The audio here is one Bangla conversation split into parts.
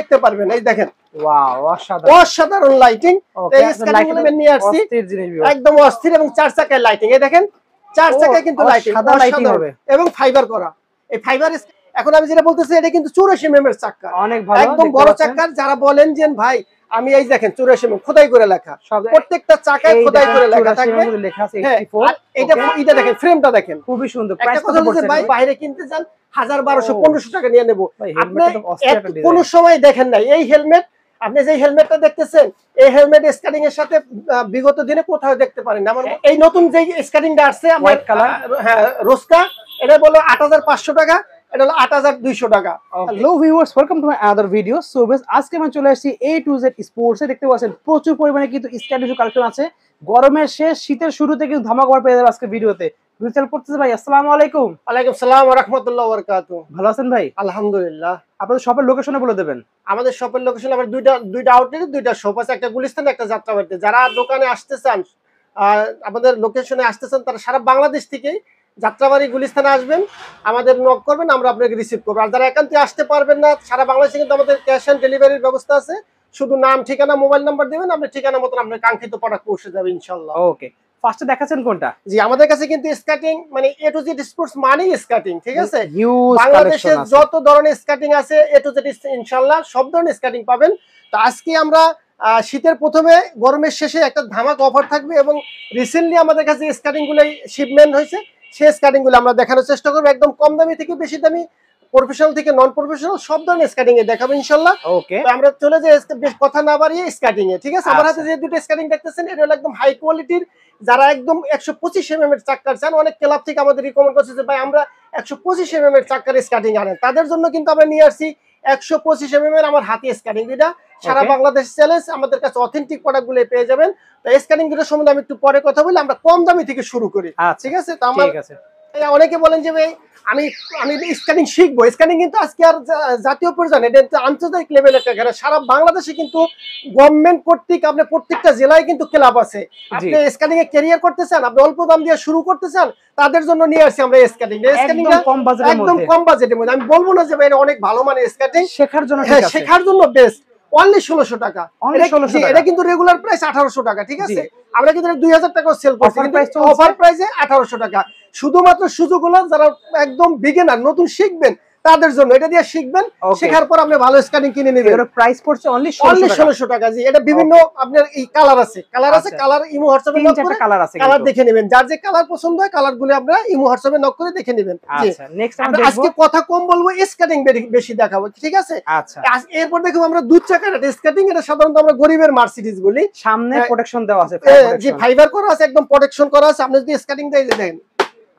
দেখতে পারবেন। এই দেখেন ওয়াও, অসাধারণ লাইটিং। এই স্ক্যানিং গুলো নিয়ে আসছি একদম অস্থির, এবং 4 চাকায় লাইটিং। এই দেখেন 4 চাকায় কিন্তু লাইটিং, সাদা লাইটিং হবে এবং ফাইবার করা। এই ফাইবার এখন আমি যেটা বলতেছি এটা কিন্তু 84 mm এর চাকা, অনেক ভালো, একদম বড় চাকা। যারা বলেন যে ভাই আমি এই দেখেন 84 mm খোদাই করে লেখা, প্রত্যেকটা চাকায় খোদাই করে লেখা থাকবে। এটা দেখেন, ফ্রেমটা দেখেন খুবই সুন্দর। প্রাইস কত পড়ছে ভাই? বাইরে কিনতে যান 1000 1200 1500 টাকা নিয়ে নেব। আপনি কোন সময় দেখেন নাই এই হেলমেট, আপনি যে হেলমেটটা দেখতেছেন এই হেলমেট স্কাটিং এর সাথে বিগত দিনে কোথাও দেখতে পারেন না। আমার এই নতুন যে স্কাটিংটা আসছে হোয়াইট কালার, হ্যাঁ রোস্কা, এটা বলো 8500 টাকা, এটা হলো 8200 টাকা। Hello viewers, welcome to my other video. So বেশ, আজকে আমি চলে আসছি A to Z স্পোর্টস এ। দেখতে পাচ্ছেন প্রচুর পরিমাণে কিন্তু স্কাটিং কালেকশন আছে। গরমের শেষ শীতের শুরুতে কিন্তু ধামাকা অফার পেয়ে যাবেন আজকে ভিডিওতে। রিটেল করতেছে ভাই, আসসালামু আলাইকুম। ওয়ালাইকুম আসসালাম ওয়া রাহমাতুল্লাহি ওয়া বারাকাতুহু। ভালো আছেন ভাই? আলহামদুলিল্লাহ। আপনাদের শপের লোকেশনে বলে দেবেন। আমাদের শপের লোকেশন আমার দুইটা আউটলেটে দুইটা শপ আছে, একটা গুলিস্তানে একটা যাত্রাবাড়িতে। যারা দোকানে আসতে চান, আমাদের লোকেশনে আসতে চান, তারা সারা বাংলাদেশ থেকে যাত্রাবাড়ি গুলিস্তানে আসবেন, আমাদের নক করবেন, আমরা আপনাকে রিসিভ করবো। আর যারা একান্তে আসতে পারবেন না, সারা বাংলাদেশে কিন্তু আমাদের ক্যাশ অন ডেলিভারির ব্যবস্থা আছে। শুধু নাম, ঠিকানা, মোবাইল নাম্বার দিবেন, আপনি ঠিকানা মতন আপনার কাঙ্ক্ষিত প্রোডাক্ট পৌঁছে যাবে ইনশাআল্লাহ। ওকে, ফার্স্টে দেখাচ্ছেন কোনটা? জি, আমাদের কাছে কিন্তু স্কাটিং মানে A to Z স্পোর্টস মানেই স্কাটিং, ঠিক আছে? বাংলাদেশে যত ধরনের স্কাটিং আছে A to Z ইনশাআল্লাহ সব ধরনের স্কাটিং পাবেন। তো আজকে আমরা শীতের প্রথমে গরমের শেষে একটা ধামাকা অফার থাকবে, এবং রিসেন্টলি আমাদের কাছে স্কাটিং গুলো শিপমেন্ট হয়েছে, সেই স্কাটিং গুলো আমরা দেখানোর চেষ্টা করবো। একদম কম দামি থেকে বেশি দামি, প্রফেশনাল থেকে নন প্রফেশনাল, সব ধরনের স্কাটিং এ দেখাবো ইনশাআল্লাহ। ওকে, তো আমরা চলে যাই বেশ কথা না বাড়িয়ে স্কাটিং এ, ঠিক আছে? আমার হাতে যে দুটো স্কাটিং দেখতেছেন এটা হলো একদম হাই কোয়ালিটির। যারা একদম 125 mm এর চাক্কার চান, অনেক ক্লাব থেকে আমাদের রিকমেন্ড করছে যে ভাই আমরা 125 mm এর চাক্কার স্কাটিং আনেন, তাদের জন্য কিন্তু আমরা নিয়ে আসছি 125 mm এর আমার হাতে স্কাটিং। যেটা সারা বাংলাদেশ চ্যালেঞ্জ, আমাদের কাছে অথেন্টিক প্রোডাক্ট গুলো পেয়ে যাবেন। তো স্কাটিং দুটোর সম্বন্ধে আমি একটু পরে কথা বলি, আমরা কম দামি থেকে শুরু করি, ঠিক আছে? তো আমার অনেকে বলেন যে ভাই আমি স্ক্যানিং শিখবো। স্ক্যানিং কিন্তু আজকে আর জাতীয় পর্যায়ে, এটা আন্তর্জাতিক লেভেলের একটা, সারা বাংলাদেশে কিন্তু গভর্নমেন্ট কর্তৃক আপনার প্রত্যেকটা জেলায় কিন্তু ক্লাব আছে। আপনি স্ক্যানিং এ ক্যারিয়ার করতে চান, আপনি অল্প দাম দিয়ে শুরু করতে চান, তাদের জন্য নিয়ে আসছি আমরা স্ক্যানিং। স্ক্যানিংটা একদম কম বাজেটের মধ্যে। আমি বলবো না যে ভাই এটা অনেক ভালো মানের স্ক্যানিং, শেখার জন্য বেস্ট। অনলি 1600 টাকা। এটা কিন্তু রেগুলার প্রাইস 1800 টাকা, ঠিক আছে? আমরা কিন্তু 2000 টাকা সেল করছি, অফার প্রাইসে 1800 টাকা। শুধুমাত্র সুযোগ হলো যারা একদম বিগিনার, নতুন শিখবেন, তাদের জন্য। এটা দিয়ে শিখবেন, শেখার পর আপনি ভালো স্ক্যানিং কিনে নেবেন। এর প্রাইস পড়ছে অনলি 1600 টাকা। জি, এটা বিভিন্ন আপনার এই কালার আছে, কালার ইমো হোয়াটসঅ্যাপে নক করে কালার দেখে নেবেন। যার যে কালার পছন্দ হয় কালারগুলো আপনারা ইমো হোয়াটসঅ্যাপে নক করে দেখে নেবেন। আচ্ছা, নেক্সট আমরা আজকে কথা কম বলবো, স্ক্যানিং বেশি দেখাবো, ঠিক আছে? আচ্ছা, এরপর দেখো আমরা দুই চাকার স্ক্যানিং। এটা সাধারণত আমরা গরিবের মার্সিডিজ বলি। সামনে প্রোটেকশন দেওয়া আছে, জি ফাইবার করা আছে, একদম প্রোটেকশন করা আছে। আপনি যদি স্ক্যানিং দিয়ে দেন,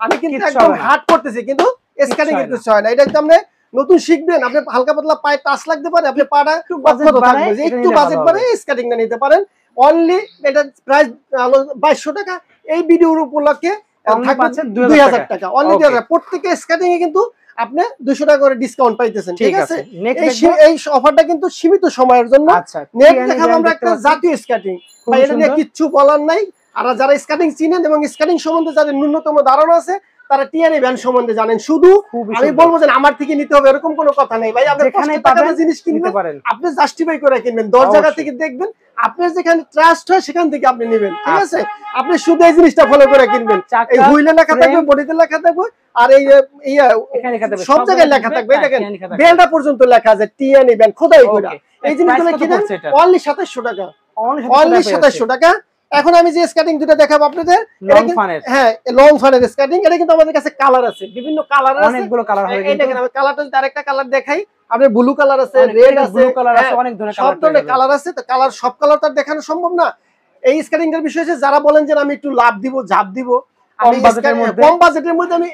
আমি কিন্তু একদম হার্ড করতেছি কিন্তু স্ক্যানিং কিছু হয় না। এটা একদম আপনি নতুন শিখবেন, আপনি হালকা পাতলা পায়ে টাচ লাগতে পারে, আপনি পাটা একটু বাজেট থাকবে, যে একটু বাজেট বাড়ে স্ক্যানিংটা নিতে পারেন। অনলি এটা প্রাইস 2200 টাকা। এই ভিডিওর উপলক্ষে থাকবে 2000 টাকা, অনলি 2000। প্রত্যেকটা স্ক্যানিং এ কিন্তু আপনি 200 টাকা করে ডিসকাউন্ট পাইতেছেন, ঠিক আছে? এই অফারটা কিন্তু সীমিত সময়ের জন্য। নেক্সট দেখাবো আমরা একটা জাতীয় স্ক্যানিং। ভাই এটা নিয়ে কিচ্ছু বলার নাই। আর যারা স্ক্যানিং চিনেন এবং স্ক্যানিং সম্বন্ধে যাদের ন্যূনতম ধারণা আছে, তারা টিআরই ব্যান্ড সম্বন্ধে জানেন। শুধু আমি বলবো যে আমার থেকে নিতে হবে এরকম কোনো কথা নেই ভাই। আপনি যেখানে পাবেন জিনিস কিনতে পারেন, আপনি জাস্টিফাই করে কিনবেন, 10 জায়গা থেকে দেখবেন, আপনার যেখানে ট্রাস্ট হয় সেখান থেকে আপনি নেবেন, ঠিক আছে? আপনি শুধু এই জিনিসটা ফলো করে কিনবেন। এই হুইলে লেখা থাকবে, বডিতে লেখা থাকবে, আর এই সব জায়গায় লেখা থাকবে। দেখেন ব্যান্ডটা পর্যন্ত লেখা আছে টিআরই ব্যান্ড খোদাই করে। এই জিনিসগুলো কিনেন অনলি 2700 টাকা, অনলি 2700 টাকা। এখন আমি যে স্কার্টিং দুটো দেখাবো আপনাদের, হ্যাঁ লং ফানের স্কার্টিং। এটা কিন্তু আমাদের কাছে কালার আছে, বিভিন্ন কালার আছে, অনেকগুলো কালার হয়। এই দেখেন আমি কালারটা যদি আরেকটা কালার দেখাই, আপনার ব্লু কালার আছে, রেড আছে, অনেক ধরনের সব ধরনের কালার আছে। তো কালার সব কালার তো দেখানো সম্ভব না। এই স্কার্টিংটার বিষয় হচ্ছে যারা বলেন যে আমি একটু লাভ দিব, ঝাপ দিব, কম বাজেটের মধ্যে আমি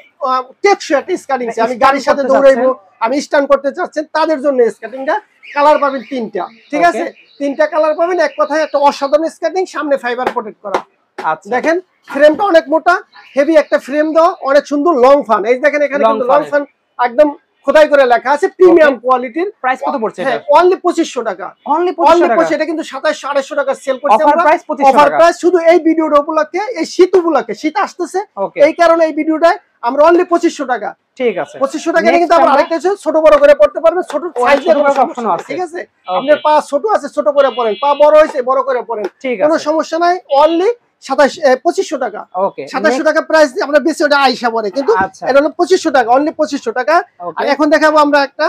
টেকসই একটা স্কার্টিং চাই, আমি গাড়ির সাথে দৌড়াইবো, আমি স্টান্ট করতে চাচ্ছেন, তাদের জন্য স্কার্টিংটা। কালার পাবেন 3টা, ঠিক আছে? 3টা কালার পাবেন। এক কথায় একটা অসাধারণ স্কার্টিং, সামনে ফাইবার প্রোটেক্ট করা। আচ্ছা, দেখেন ফ্রেমটা অনেক মোটা, হেভি একটা ফ্রেম দেওয়া, অনেক সুন্দর লং ফান। এই দেখেন এখানে কিন্তু লং ফান একদম খোদাই করে লেখা আছে, প্রিমিয়াম কোয়ালিটির। প্রাইস কত পড়ছে এটা? অনলি 2500 টাকা, অনলি 2500 টাকা। এটা কিন্তু 2700 টাকা সেল করতে আমরা, অফার প্রাইস শুধু এই ভিডিওর উপলক্ষে, এই শীত উপলক্ষে। শীত আসতেছে, এই কারণে এই ভিডিওটা আমরা অনলি 2500 টাকা। ঠিক আছে 2500 টাকা কিন্তু আবার আরেকটা আছে ছোট বড় করে পড়তে পারবেন, ছোট সাইজের কোনো অপশন আছে, ঠিক আছে। আপনার পা ছোট আছে ছোট করে পড়েন, পা বড় হইছে বড় করে পড়েন, কোনো সমস্যা নাই। অনলি 2500 টাকা। ওকে 2700 টাকা প্রাইস আমরা বেশি ওটা আইসা পড়ে, কিন্তু এটা হলো 2500 টাকা, অনলি 2500 টাকা। আর এখন দেখাবো আমরা একটা,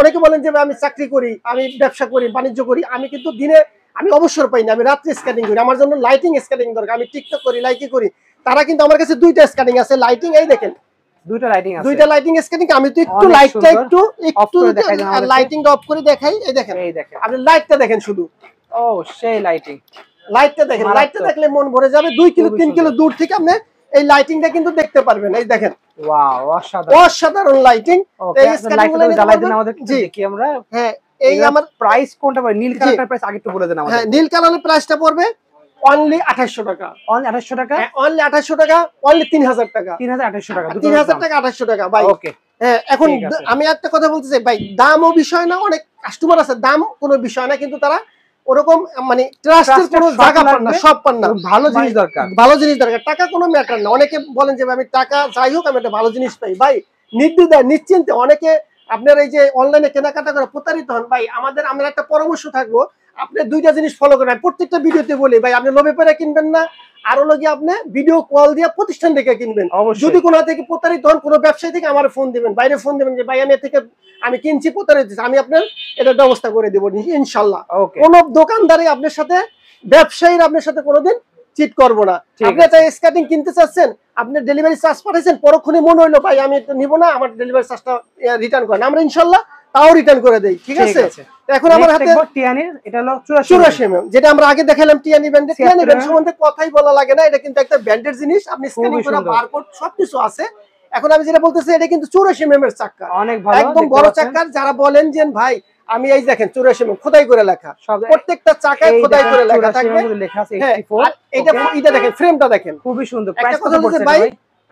অনেকে বলেন যে আমি চাকরি করি, আমি ব্যবসা করি, বাণিজ্য করি, আমি কিন্তু দিনে আমি অবসর পাই না, আমি রাত্রে স্কেটিং করি, আমার জন্য লাইটিং স্কেটিং দরকার, আমি টিকটক করি, লাইকি করি, তারা কিন্তু আমার কাছে দুইটা স্কেটিং আছে লাইটিং, এই দেখেন দুইটা লাইটিং স্কেটিং। আমি তো একটু লাইটটা একটু লাইটিংটা অফ করে দেখাই, এই দেখেন আপনি লাইটটা দেখেন শুধু, ও সেই লাইটটা দেখেন, লাইটটা দেখলে মন ভরে যাবে। 2 কিলো 3 কিলো দূর থেকে আপনি এই লাইটিংটা কিন্তু দেখতে পারবেন, এই দেখেন ওয়াও অসাধারণ লাইটিং। এই স্কেটিংগুলো জ্বালাই দেন আমাদের দেখি আমরা। হ্যাঁ এই আমার প্রাইস কোনটা পড়বে, নীল কালারের প্রাইস আগে একটু বলে দেন আমাদের। হ্যাঁ নীল কালারের প্রাইসটা পড়বে অনলি 2800 টাকা, অনলি 2800 টাকা, অনলি 2800 টাকা, অনলি 3000 টাকা, 3800 টাকা, 3000 টাকা 2800 টাকা ভাই। ওকে হ্যাঁ এখন আমি একটা কথা বলতে চাই ভাই, দামও বিষয় না, অনেক কাস্টমার আছে দাম কোনো বিষয় না, কিন্তু তারা ওরকম মানে ট্রাস্টের কোনো জায়গা পান না, সব পান না। ভালো জিনিস দরকার, ভালো জিনিস দরকার, টাকা কোনো ম্যাটার না। অনেকে বলেন যে আমি টাকা যাই হোক আমি একটা ভালো জিনিস পাই, ভাই নির্দ্বিধায় নিশ্চিন্তে। অনেকে আপনার এই যে অনলাইনে কেনাকাটা করে প্রতারিত হন ভাই, আমরা একটা পরামর্শ থাকবো, আপনি দুইটা জিনিস ফলো করেন। প্রত্যেকটা ভিডিওতে বলি ভাই, আপনি লোভে পড়ে কিনবেন না, আরো লগে আপনি ভিডিও কল দিয়ে প্রতিষ্ঠান থেকে কিনবেন। যদি কোনো থেকে প্রতারিত হন, কোনো ব্যবসায়ী থেকে আমার ফোন দিবেন, বাইরে ফোন দিবেন যে ভাই আমি থেকে আমি কিনছি প্রতারিত, আমি আপনার এটা ব্যবস্থা করে দেবো ইনশাল্লাহ। কোন দোকানদারি আপনার সাথে, ব্যবসায়ীর আপনার সাথে কোনোদিন চিট করবো না। আপনি একটা স্কেটিং কিনতে চাচ্ছেন, আপনি ডেলিভারি চার্জ পাঠাইছেন, পরক্ষণে মনে হইলো ভাই আমি এটা নিব না, আমার ডেলিভারি চার্জটা রিটার্ন করেন, আমরা ইনশাল্লাহ তাও রিটার্ন করে দেই, ঠিক আছে। এখন আমার হাতে টিয়ানির এটা হলো 84 mm, যেটা আমরা আগে দেখালাম টিয়ানি ব্র্যান্ড। টিয়ানি ব্র্যান্ড সম্বন্ধে কথাই বলা লাগে না, এটা কিন্তু একটা ব্র্যান্ডের জিনিস, আপনি স্ক্যানিং করা বারকোড সবকিছু আছে। এখন আমি যেটা বলতেছি, এটা কিন্তু 84 mm এর চাকা, অনেক ভালো একদম বড় চাকা। যারা বলেন যে ভাই আমি এই দেখেন 84 mm খোদাই করে লেখা, প্রত্যেকটা চাকায় খোদাই করে লেখা থাকবে, লেখা আছে 84। এটা দেখেন, ফ্রেমটা দেখেন খুবই সুন্দর। প্রাইস কত বলছে ভাই,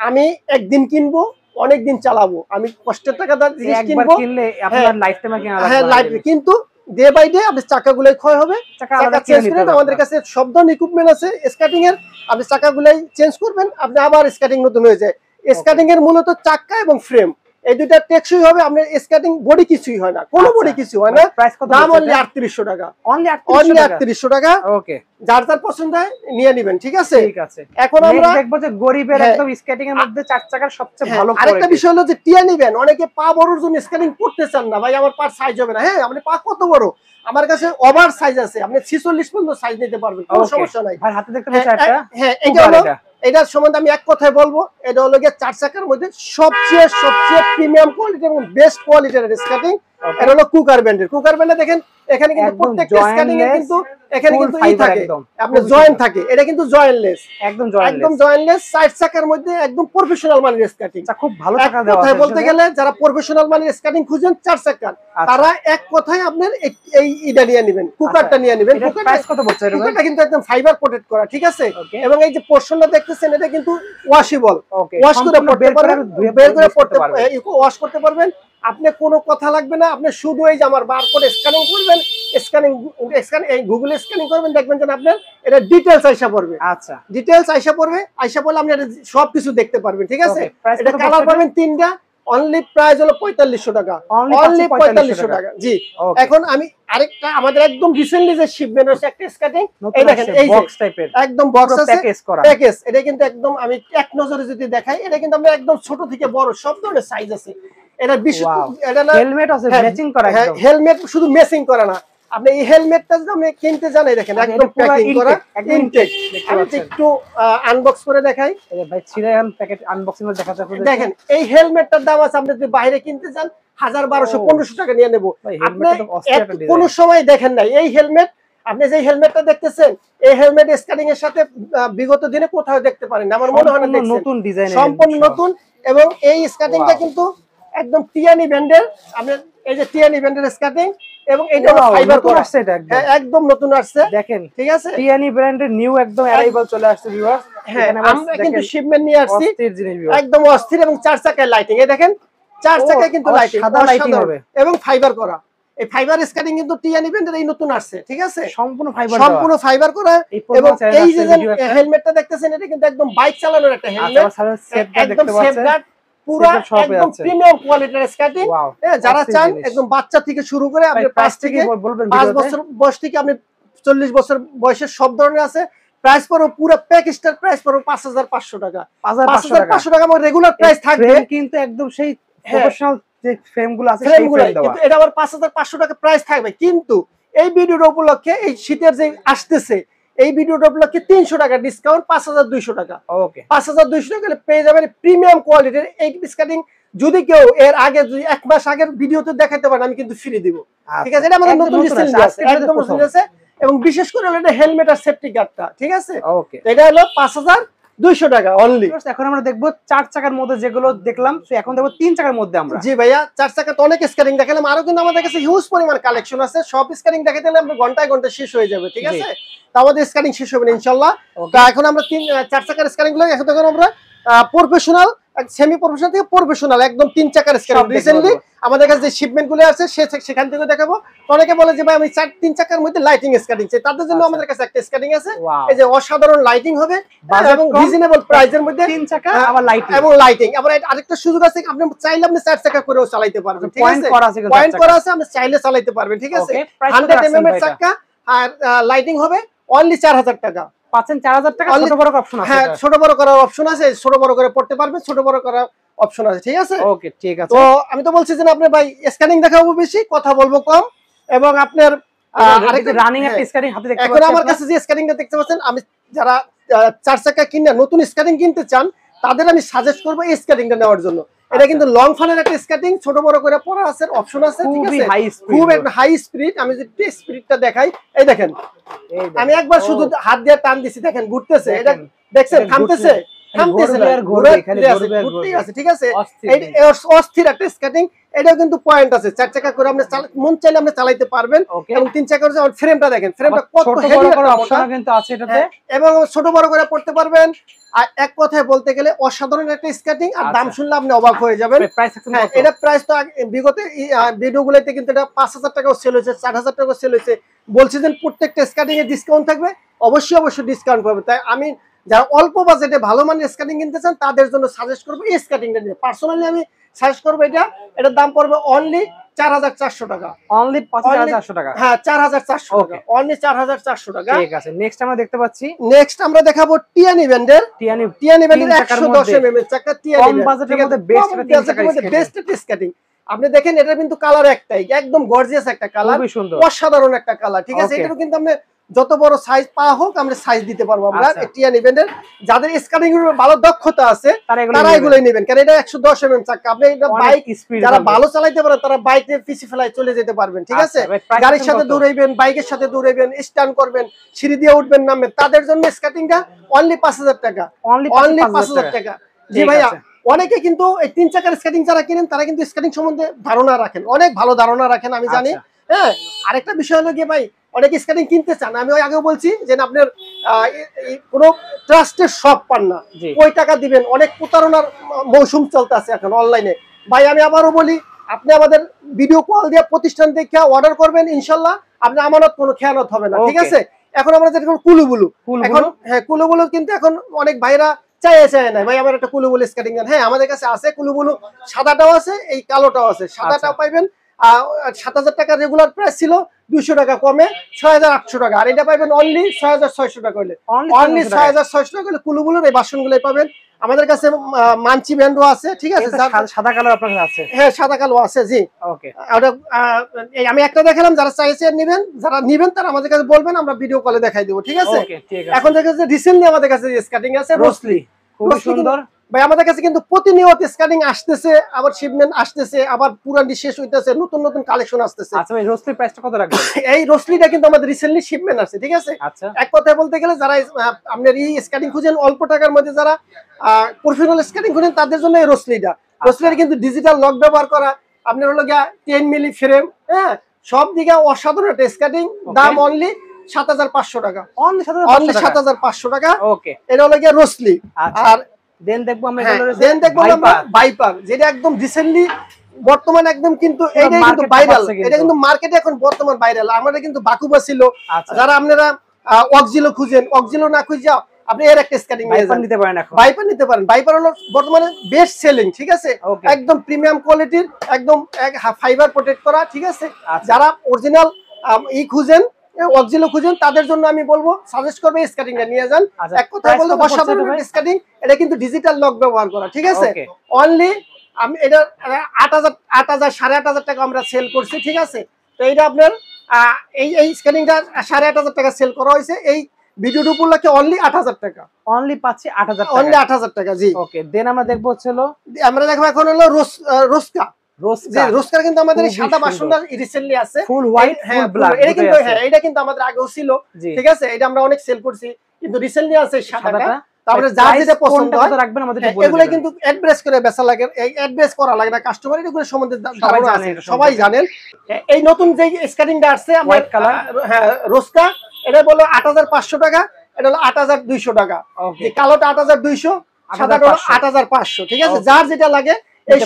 আমি একদিন কিনবো, অনেক দিন চালাবো, আমি কষ্টের টাকা দিয়ে জিনিস কিনবো, কিনলে আপনার লাইফ টাইম কিনা লাগবে। হ্যাঁ লাইফ, কিন্তু ডে বাই ডে আপনি চাকাগুলাই ক্ষয় হবে, চাকা চেঞ্জ করেন। আমাদের কাছে সব ধরনের ইকুইপমেন্ট আছে স্কেটিং এর, আপনি চাকাগুলাই চেঞ্জ করবেন, আপনি আবার স্কেটিং নতুন হয়ে যায়। স্কেটিং এর মূলত চাকা এবং ফ্রেম এই দুইটা টেকসই হবে, আপনার স্কেটিং বডি কিছুই হয় না, কোনো বডি কিছু হয় না। দাম অনলি 3800 টাকা, অনলি 3800 টাকা। ওকে যার যার পছন্দ হয় নিয়ে নেবেন, ঠিক আছে। ঠিক আছে, এখন আমরা দেখবো যে গরিবের একদম স্কেটিং এর মধ্যে চার চাকার সবচেয়ে ভালো। আরেকটা বিষয় হলো যে টিয়া নেবেন, অনেকে পা বড়র জন্য স্কেটিং করতে চান না, ভাই আমার পা সাইজ হবে না। হ্যাঁ আপনি পা কত বড়, আমার কাছে ওভার সাইজ আছে, আপনি 46 পর্যন্ত সাইজ নিতে পারবেন, কোনো সমস্যা নাই। ভাই হাতে দেখতে পাচ্ছেন একটা, হ্যাঁ এটা হলো, এটার সম্বন্ধে আমি এক কথায় বলবো, এটা হলো গিয়ে চার চাকার মধ্যে সবচেয়ে প্রিমিয়াম কোয়ালিটি এবং বেস্ট কোয়ালিটির স্কেটিং। এটা হলো কুকার ব্র্যান্ডের। কুকার ব্র্যান্ডে দেখেন এখানে কিন্তু প্রত্যেকটা স্কেটিং এ কিন্তু এখানে কিন্তু ই থাকে, আপনার জয়েন্ট থাকে, এটা কিন্তু জয়েন্টলেস, একদম জয়েন্টলেস। চার চাকার মধ্যে একদম প্রফেশনাল মানের স্কেটিং, খুব ভালো চাকা দেওয়া আছে। বলতে গেলে যারা প্রফেশনাল মানের স্কেটিং খুঁজেন চার চাকার, তারা এক কথায় আপনার এই ইটা নিয়ে নেবেন, কুকারটা নিয়ে নেবেন। প্রাইস কত বলছে? কুকারটা কিন্তু একদম ফাইবার কোটেড করা, ঠিক আছে। এবং এই যে পোর্শনটা দেখতেছেন, এটা কিন্তু ওয়াশেবল, ওয়াশ করে পড়তে পারবেন, বের করে পড়তে পারবেন, ওয়াশ করতে পারবেন। আপনি কোনো কথা লাগবে না, আপনি শুধু এই যে আমার বারকোড স্ক্যানিং করবেন, এই গুগলে স্ক্যানিং করবেন, দেখবেন যে আপনার এটা ডিটেইলস আইসা পড়বে। আচ্ছা ডিটেইলস আইসা পড়বে, আপনি সবকিছু দেখতে পারবেন, ঠিক আছে। এটা কালার পাবেন তিনটা, অনলি প্রাইস হলো 4500 টাকা, অনলি 4500 টাকা। জি এখন আমি আরেকটা আমাদের একদম রিসেন্টলি যে শিপমেন্ট হচ্ছে একটা স্কেটিং, এই দেখেন এই বক্স টাইপের, একদম বক্স আছে, প্যাকেজ। এটা কিন্তু একদম আমি এক নজরে যদি দেখাই, এটা কিন্তু আমরা একদম ছোট থেকে বড় সব ধরনের সাইজ আছে। এটা এটা না হেলমেট আছে ম্যাচিং করা, একদম হেলমেট শুধু ম্যাচিং করা না, আপনি এই হেলমেটটা যদি আপনি কিনতে জানেন, দেখেন একদম প্যাকিং করা, ইনটেক। আমি একটু আনবক্স করে দেখাই, এই ভাই ছিড়ান প্যাকেট আনবক্সিং করে দেখাতে হবে। দেখেন এই হেলমেটটার দাম আছে, আপনি যদি বাইরে কিনতে যান 1000-1200-1500 টাকা নিয়ে নেব। আপনি কোনো সময় দেখেন নাই এই হেলমেট, আপনি যে হেলমেটটা দেখতেছেন, এই হেলমেট স্কেটিং এর সাথে বিগত দিনে কোথাও দেখতে পারেন না, আমার মনে হয় না দেখছেন। নতুন ডিজাইন, সম্পূর্ণ নতুন। এবং এই স্কেটিংটা কিন্তু একদম টিয়ানি ব্র্যান্ডের, আপনি এই যে টিয়ানি ব্র্যান্ডের স্কেটিং, এবং এটা ফাইবার করা আসছে, এটা একদম নতুন আসছে, দেখেন ঠিক আছে। টিয়ানি ব্র্যান্ডের নিউ একদম অ্যারাইভাল চলে আসছে ভিউয়ার্স। এখানে আমরা কিন্তু শিপমেন্ট নিয়ে আসছি, একদম অস্থির। এবং চার চাকায় লাইটিং, এই দেখেন চার চাকায় কিন্তু লাইটিং, সাদা লাইটিং হবে এবং ফাইবার করা। এই ফাইবার স্কেটিং কিন্তু টিয়ানি ব্র্যান্ডের এই নতুন আসছে, ঠিক আছে, সম্পূর্ণ ফাইবার করা। এবং এই যে হেলমেটটা দেখতেছেন, এটা কিন্তু একদম বাইক চালানোর একটা হেলমেট, একদম সেফগার্ড, পুরো একদম প্রিমিয়াম কোয়ালিটির স্কার্টিং। যারা চান একদম বাচ্চা থেকে শুরু করে আপনি 5 থেকে 5 বছর বয়স থেকে আপনি 40 বছর বয়সের সব ধরনের আছে। প্রাইস পড়ো পুরো প্যাকেজটার প্রাইস পড়ো 5500 টাকা। 5500 টাকা আমার রেগুলার প্রাইস থাকবে, কিন্তু একদম সেই প্রফেশনাল যে ফ্রেমগুলো আছে সেই ফ্রেম কিন্তু এটা আবার 5500 টাকা প্রাইস থাকবে। কিন্তু এই ভিডিওর উপলক্ষে এই শীতের যে আসতেছে এই ভিডিওটা উপলক্ষে 300 টাকা ডিসকাউন্ট, 5200 টাকা। ওকে 5200 টাকা পেয়ে যাবেন প্রিমিয়াম কোয়ালিটির এই স্কার্টিং। যদি কেউ এর আগে যদি 1 মাস আগের ভিডিওতে দেখাতে পারেন আমি কিন্তু ফ্রি দিব, ঠিক আছে? এটা আমাদের নতুন ডিসকাউন্ট আছে, একদম নতুন আছে। এবং বিশেষ করে হলো এটা হেলমেট আর সেফটি গার্ডটা, ঠিক আছে? ওকে এটা হলো 5200 টাকা অনলি। এখন আমরা দেখবো 4 চাকার মধ্যে যেগুলো দেখলাম, এখন দেখবো 3 চাকার মধ্যে আমরা। জি ভাইয়া, 4 চাকা তো অনেক স্কার্টিং দেখালাম, আরো কিন্তু আমাদের কাছে হিউজ পরিমাণ কালেকশন আছে। সব স্কার্টিং দেখাতে গেলে আমরা ঘন্টায় ঘন্টা শেষ হয়ে যাবে, ঠিক আছে? তো আমাদের স্কার্টিং শেষ হবে না ইনশাআল্লাহ। তো এখন আমরা 4 চাকার স্কার্টিং গুলো এখন দেখুন আমরা প্রফেশনাল, সেমি প্রফেশনাল থেকে প্রফেশনাল একদম 3 চাকার স্কার্টিং রিসেন্টলি আমাদের কাছে যে শিপমেন্ট গুলো আছে সেখান থেকে দেখাবো। অনেকে বলে যে ভাই আমি 3 চাকার মধ্যে লাইটিং স্কার্টিং চাই, তাদের জন্য আমাদের কাছে একটা স্কার্টিং আছে। এই যে অসাধারণ লাইটিং হবে এবং রিজনেবল প্রাইসের মধ্যে 3 চাকা আবার লাইটিং এবং লাইটিং। আবার আরেকটা সুযোগ আছে, আপনি চাইলে আপনি 4 চাকা করেও চালাতে পারবেন, ঠিক আছে? পয়েন্ট করা আছে, আপনি চাইলে চালাতে পারবেন, ঠিক আছে? 100 mm এর চাকা আর লাইটিং হবে অনলি 4000 টাকা। পাচ্ছেন 4000 টাকা। ছোট বড় অপশন আছে, হ্যাঁ ছোট বড় করার অপশন আছে, ছোট বড় করে পড়তে পারবেন, ছোট বড় করার অপশন আছে, ঠিক আছে? ওকে ঠিক আছে। তো আমি তো বলছি যে আপনি ভাই স্ক্যানিং দেখাবো বেশি, কথা বলবো কম, এবং আপনার আরেকটা রানিং একটা স্ক্যানিং হাতে দেখতে পাচ্ছেন। এখন আমার কাছে যে স্ক্যানিংটা দেখতে পাচ্ছেন, আমি যারা 4 চাকা কিনে নতুন স্ক্যানিং কিনতে চান তাদের আমি সাজেস্ট করব এই স্ক্যানিংটা নেওয়ার জন্য। এটা কিন্তু লং ফানের একটা স্কার্টিং, ছোট বড় করে পরা আছে, অপশন আছে, ঠিক আছে? খুব একটা হাই স্পিড। আমি যদি স্পিডটা দেখাই, এই দেখেন আমি একবার শুধু হাত দিয়ে টান দিছি, দেখেন ঘুরতেছে, এটা দেখছেন থামতেছে, ঠিক আছে? অস্থির একটা স্কার্টিং। এটাও কিন্তু পয়েন্ট আছে, 4 চাকা করে আপনি মন চাইলে আপনি চালাতে পারবেন। এবং 3 চাকার যে ফ্রেমটা দেখেন, ফ্রেমটা কত হেভি একটা অপশন কিন্তু আছে এটাতে, এবং ছোট বড় করে পড়তে পারবেন। আর এক কথায় বলতে গেলে অসাধারণ একটা স্কার্টিং। আর দাম শুনলে আপনি অবাক হয়ে যাবেন। এটা প্রাইস তো বিগত ভিডিওগুলোতে কিন্তু এটা 5000 টাকাও সেল হয়েছে, 4000 টাকাও সেল হয়েছে। বলছি যে প্রত্যেকটা স্কার্টিং এ ডিসকাউন্ট থাকবে, অবশ্যই ডিসকাউন্ট পাবে। তাই আমি যারা অল্প বাজেটে ভালো মানের স্কার্টিং কিনতে চান তাদের জন্য সাজেস্ট করবো এই স্কার্টিংটা নিয়ে। পার্সোনালি আমি সাজেস্ট করবো এটার দাম পড়বে অনলি 4400 টাকা। অনলি 4400 টাকা? হ্যাঁ 4400 টাকা, অনলি 4400 টাকা। ঠিক আছে, নেক্সট আমরা দেখতে পাচ্ছি, নেক্সট আমরা দেখাবো টিয়ানি ব্র্যান্ডের 110 mm এর চাকা। টিয়ানি কম বাজেটের মধ্যে বেস্ট স্কার্টিং। আপনি দেখেন এটা কিন্তু কালার একটাই, একদম গর্জিয়াস একটা কালার, অসাধারণ একটা কালার, ঠিক আছে? এটাও কিন্তু আপনি যত বড় সাইজ পা হোক আমরা সাইজ দিতে পারবো আমরা। টিয়ানি ব্র্যান্ডের যাদের স্কার্টিং এর ভালো দক্ষতা আছে তারা এগুলোই নেবেন, কারণ এটা 110 mm চাকা। আপনি এটা বাইক যারা ভালো চালাতে পারে তারা বাইকে পিছে ফেলায় চলে যেতে পারবেন, ঠিক আছে? গাড়ির সাথে দৌড়াইবেন, বাইকের সাথে দৌড়াইবেন, স্ট্যান্ড করবেন, সিঁড়ি দিয়ে উঠবেন, নামবেন, তাদের জন্য স্কার্টিংটা অনলি 5000 টাকা, অনলি 5000 টাকা। জি ভাইয়া, অনেকে কিন্তু এই 3 চাকার স্কার্টিং যারা কিনেন তারা কিন্তু স্কার্টিং সম্বন্ধে ধারণা রাখেন, অনেক ভালো ধারণা রাখেন, আমি জানি। হ্যাঁ, আরেকটা বিষয় হলো কি ভাই, অনেকে স্কার্টিং কিনতে চান, আমি ওই আগেও বলছি যে আপনার কোনো ট্রাস্টের শপ পান না, ওই টাকা দিবেন। অনেক প্রতারণার মৌসুম চলতে আছে এখন অনলাইনে। ভাই আমি আবারও বলি, আপনি আমাদের ভিডিও কল দিয়ে প্রতিষ্ঠান থেকে অর্ডার করবেন, ইনশাল্লাহ আপনার আমানত কোনো খেয়ানত হবে না, ঠিক আছে? এখন আমরা যেরকম কুলুবুলু, এখন হ্যাঁ কুলুবুলু কিন্তু এখন অনেক ভাইরা চাই না ভাই আমার একটা কুলুবুলু স্কার্টিং দেন। হ্যাঁ আমাদের কাছে আছে কুলুবুলু, সাদাটাও আছে, এই কালোটাও আছে। সাদাটাও পাইবেন 7000 টাকা রেগুলার প্রাইস ছিল, 200 টাকা কমে 6800 টাকা। আর এটা পাবেন অনলি 6600 টাকা হলে, অনলি 6600 টাকা হলে কুলুবুলুর এই বাসনগুলোই পাবেন। আমাদের কাছে মানচি ব্র্যান্ডও আছে, ঠিক আছে? সাদা কালার আপনার কাছে আছে? হ্যাঁ সাদা কালো আছে, জি। ওকে, আমি একটা দেখালাম, যারা চাইছে নেবেন, যারা নেবেন তারা আমাদের কাছে বলবেন, আমরা ভিডিও কলে দেখাই দেবো, ঠিক আছে? এখন দেখা যাচ্ছে রিসেন্টলি আমাদের কাছে স্কার্টিং আছে রোসলি, খুব সুন্দর ভাই। আমাদের কাছে কিন্তু প্রতিনিয়ত স্কার্টিং আসতেছে, আবার শিপমেন্ট আসতেছে, আবার পুরানি শেষ হইতেছে, নতুন নতুন কালেকশন আসতেছে। আচ্ছা ভাই, রোসলির প্রাইসটা কত রাখবেন? এই রোসলিটা কিন্তু আমাদের রিসেন্টলি শিপমেন্ট আছে, ঠিক আছে? আচ্ছা, এক কথায় বলতে গেলে যারা আপনার এই স্কার্টিং খুঁজেন অল্প টাকার মধ্যে, যারা প্রফেশনাল স্কার্টিং খুঁজেন তাদের জন্য এই রোসলিটা। রোসলির কিন্তু ডিজিটাল লক ব্যবহার করা, আপনার হলো গিয়া 10 মিলি ফ্রেম, হ্যাঁ সব দিকে অসাধারণ একটা স্কার্টিং। দাম অনলি 7500 টাকা, অনলি 7500 টাকা। ওকে, এটা হলো গিয়া রোসলি। আর দেন দেখবো আমরা ভাইপার, যেটা একদম রিসেন্টলি বর্তমান একদম কিন্তু এটা কিন্তু ভাইরাল, এটা কিন্তু মার্কেটে এখন বর্তমান ভাইরাল। আমাদের কিন্তু বাকুবা ছিল, যারা আপনারা অক্সিলো খুঁজেন, অক্সিলো না খুঁজে আপনি এর একটা স্কেটিং নিতে পারেন। এখন ভাইপার নিতে পারেন। ভাইপার হলো বর্তমানে বেস্ট সেলিং, ঠিক আছে, একদম প্রিমিয়াম কোয়ালিটির, একদম ফাইবার প্রোটেক্ট করা, ঠিক আছে। যারা অরিজিনাল খুঁজেন, অক্সিলো খুঁজেন, তাদের জন্য আমি বলবো, সাজেস্ট করবে স্কেটিংটা নিয়ে যান। এক কথায় বলতে অসাধারণ স্কেটিং। এটা কিন্তু ডিজিটাল লক ব্যবহার করা, ঠিক আছে। অনলি আমি এটা 8,000 8,000 টাকা আমরা সেল করছি, ঠিক আছে। তো এটা আপনার এই স্কেটিংটা 8,500 টাকা সেল করা হয়েছে। এই ভিডিওর উপলক্ষে অনলি 8,000 টাকা, অনলি পাচ্ছি 8,000 টাকা, অনলি 8,000 টাকা। জি ওকে। দেন আমরা দেখবো আমরা দেখবো এখন হলো রোস্কা। রোস্কার কিন্তু আমাদের সাদা বাসনটা রিসেন্টলি আছে, ফুল হোয়াইট ফুল ব্ল্যাক। এটা কিন্তু এটা কিন্তু আমাদের আগেও ছিল, ঠিক আছে। এটা আমরা অনেক সেল করছি, কিন্তু রিসেন্টলি আছে সাদাটা। তারপরে যার যেটা পছন্দ হয় রাখবেন আমাদের বলে। এগুলো কিন্তু অ্যাড্রেস করে বেচা লাগে, এই অ্যাড্রেস করা লাগে না কাস্টমার, এগুলো সম্বন্ধে সবাই জানেন। এই নতুন যে স্কেটিংটা আসছে হোয়াইট কালার, হ্যাঁ রোস্কা, এটা বলো 8,500 টাকা, এটা হলো 8,200 টাকা। এই কালোটা 8,200, সাদাটা 8,500, ঠিক আছে। যার যেটা লাগে এই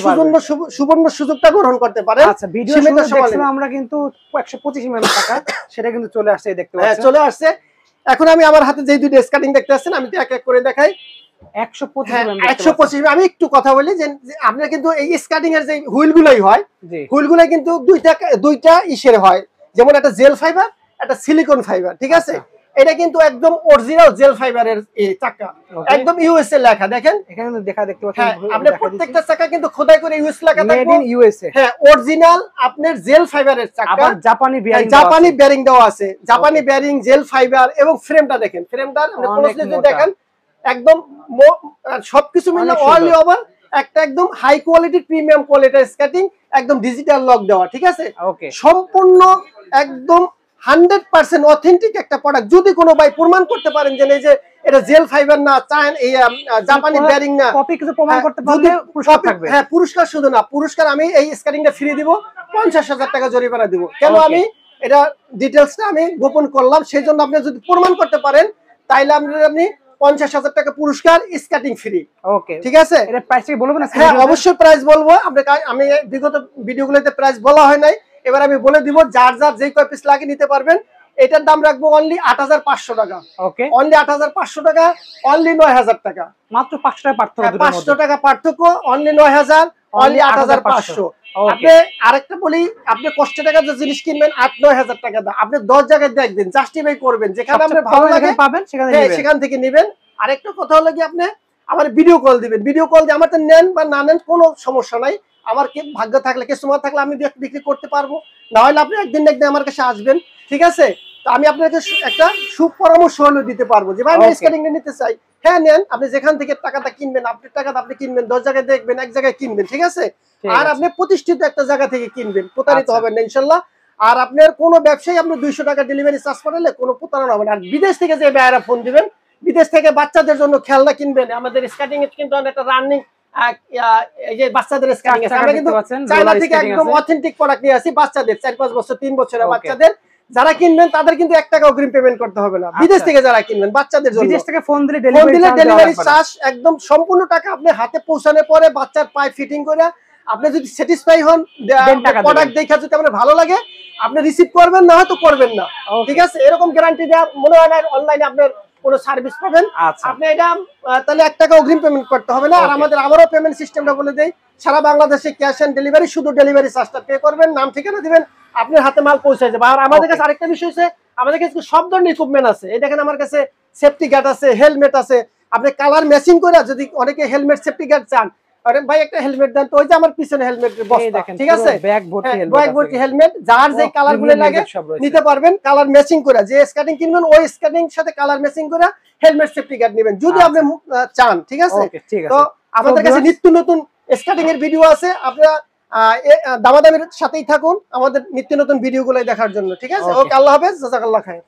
সুবর্ণ সুযোগটা গ্রহণ করতে পারে। আচ্ছা, ভিডিও শুরুতে দেখছিলাম আমরা কিন্তু 125 ml টাকা, সেটা কিন্তু চলে আসছে, দেখতে পাচ্ছেন। হ্যাঁ চলে আসছে। এখন আমি আমার হাতে যে দুটো স্কেটিং দেখতে পাচ্ছেন, আমি এক এক করে দেখাই। 125 আমি একটু কথা বলি যে আপনারা কিন্তু এই স্কেটিং এর যে হুইলগুলাই হয়, হুইলগুলাই কিন্তু দুইটা ইসের হয়, যেমন একটা জেল ফাইবার, একটা সিলিকন ফাইবার, ঠিক আছে। এটা কিন্তু একদম অরিজিনাল জেল ফাইবারের চাকা, একদম ইউএসএ লেখা। দেখেন এখানে দেখতে পাচ্ছেন, আপনি প্রত্যেকটা চাকা কিন্তু খোদাই করে ইউএস লেখা থাকবে, মেড ইন ইউএসএ। হ্যাঁ অরিজিনাল আপনার জেল ফাইবারের চাকা, আবার জাপানি বেয়ারিং দেওয়া আছে, জাপানি বেয়ারিং, জেল ফাইবার। এবং ফ্রেমটা দেখেন, ফ্রেমটার আপনি ক্লোজলি যদি দেখেন, একদম সবকিছু মিলে অল ওভার একটা একদম হাই কোয়ালিটির প্রিমিয়াম কোয়ালিটির স্কেটিং, একদম ডিজিটাল লক দেওয়া, ঠিক আছে। সম্পূর্ণ একদম 100% অথেন্টিক একটা প্রোডাক্ট। যদি কোনো ভাই প্রমাণ করতে পারেন যে এই যে এটা জেল ফাইবার না, এই জাপানি বেয়ারিং না, কপি কিছু প্রমাণ করতে পারলে পুরস্কার থাকবে। হ্যাঁ পুরস্কার শুধু না, পুরস্কার আমি এই স্কেটিংটা ফ্রি দিব, 50,000 টাকা জরিমানা দিব। কেন আমি এটা ডিটেইলসটা আমি গোপন করলাম, সেইজন্য আপনি যদি প্রমাণ করতে পারেন তাইলে আপনি 50,000 টাকা পুরস্কার, স্কেটিং ফ্রি। ওকে ঠিক আছে। এটা প্রাইস কি বলবেন না? হ্যাঁ অবশ্যই প্রাইস বলবো। আমি বিগত ভিডিওগুলোতে প্রাইস বলা হয় নাই, এবার আমি বলে দিব। যার যেই কয় পিস লাগে নিতে পারবেন। এটার দাম রাখবো অনলি 8,500 টাকা। ওকে অনলি 8,500 টাকা, অনলি 9,000 টাকা, মাত্র 500 টাকা পার্থক্য, 500 টাকা পার্থক্য, অনলি 9,000, অনলি 8,500। আপনি আরেকটা বলি, আপনি কষ্ট টাকা যে জিনিস কিনবেন 8-9,000 টাকা দাম, আপনি 10 জায়গায় দেখবেন, জাস্টিফাই করবেন, যেখানে আপনার ভালো লাগে পাবেন সেখান থেকে নেবেন। আরেকটা কথা হলো কি, আপনি আমার ভিডিও কল দিবেন, ভিডিও কল দিয়ে আমার তো নেন বা না নেন কোনো সমস্যা নাই। আমার কি ভাগ্য থাকলে, কাস্টমার থাকলে আমি বিক্রি করতে পারবো, না হলে আপনি একদিন আমার কাছে আসবেন, ঠিক আছে। তো আমি আপনাকে একটা সুপরামর্শ হলে দিতে পারবো যে ভাই আমি স্কেটিং নিতে চাই, হ্যাঁ নেন। আপনি যেখান থেকে টাকাটা কিনবেন, আপনার টাকাটা আপনি কিনবেন, 10 জায়গায় দেখবেন, এক জায়গায় কিনবেন, ঠিক আছে। আর আপনি প্রতিষ্ঠিত একটা জায়গা থেকে কিনবেন, প্রতারিত হবেন না ইনশাল্লাহ। আর আপনার কোনো ব্যবসায়ী আপনি 200 টাকা ডেলিভারি চার্জ পাঠালে কোনো প্রতারণা হবে না। আর বিদেশ থেকে যে ভাইয়েরা ফোন দিবেন, বিদেশ থেকে বাচ্চাদের জন্য খেলনা কিনবেন, আমাদের স্কেটিং এর কিন্তু একটা রানিং এই যে বাচ্চাদের স্কেটিং আছে, আমরা কিন্তু চায়না থেকে একদম অথেন্টিক প্রোডাক্ট নিয়ে আসি বাচ্চাদের, 4-5 বছর 3 বছরের বাচ্চাদের। যারা কিনবেন তাদের কিন্তু 1 টাকা অগ্রিম পেমেন্ট করতে হবে না। বিদেশ থেকে যারা কিনবেন বাচ্চাদের জন্য, বিদেশ থেকে ফোন দিলে ডেলিভারি চার্জ একদম সম্পূর্ণ টাকা আপনি হাতে পৌঁছানোর পরে বাচ্চার পায়ে ফিটিং করে আপনি যদি স্যাটিসফাই হন, প্রোডাক্ট দেখে যদি আপনার ভালো লাগে আপনি রিসিভ করবেন, না হয়তো করবেন না, ঠিক আছে। এরকম গ্যারান্টি দেওয়া মনে হয় না অনলাইনে আপনার কোনো সার্ভিস পাবেন। আপনি এটা তাহলে 1 টাকা অগ্রিম পেমেন্ট করতে হবে না। আর আমাদের আবারও পেমেন্ট সিস্টেমটা বলে দেই, সারা বাংলাদেশে ক্যাশ অন ডেলিভারি, শুধু ডেলিভারি চার্জটা পে করবেন, নাম ঠিকানা দিবেন, আপনার হাতে মাল পৌঁছে যাবে। আর আমাদের কাছে আরেকটা বিষয় আছে, আমাদের কাছে সব ধরনের ইকুইপমেন্ট আছে। এই দেখেন আমার কাছে সেফটি গার্ড আছে, হেলমেট আছে, আপনি কালার ম্যাচিং করে যদি অনেকে হেলমেট সেফটি গার্ড চান, আরে ভাই একটা হেলমেট দেন তো, ওই যে আমার পিছনে হেলমেটের বস্তা, ঠিক আছে, ব্যাগ ভর্তি হেলমেট, যার যে কালার গুলো লাগে নিতে পারবেন, কালার ম্যাচিং করে। যে স্কেটিং কিনবেন ওই স্কেটিং সাথে কালার ম্যাচিং করে হেলমেট সেফটি গার্ড নেবেন যদি আপনি চান, ঠিক আছে। তো আমাদের কাছে নিত্য নতুন স্কেটিং এর ভিডিও আছে, আপনারা দামাদামির সাথেই থাকুন আমাদের নিত্য নতুন ভিডিওগুলো দেখার জন্য, ঠিক আছে। ওকে আল্লাহ হাফেজ, জাযাকাল্লাহ খায়ের।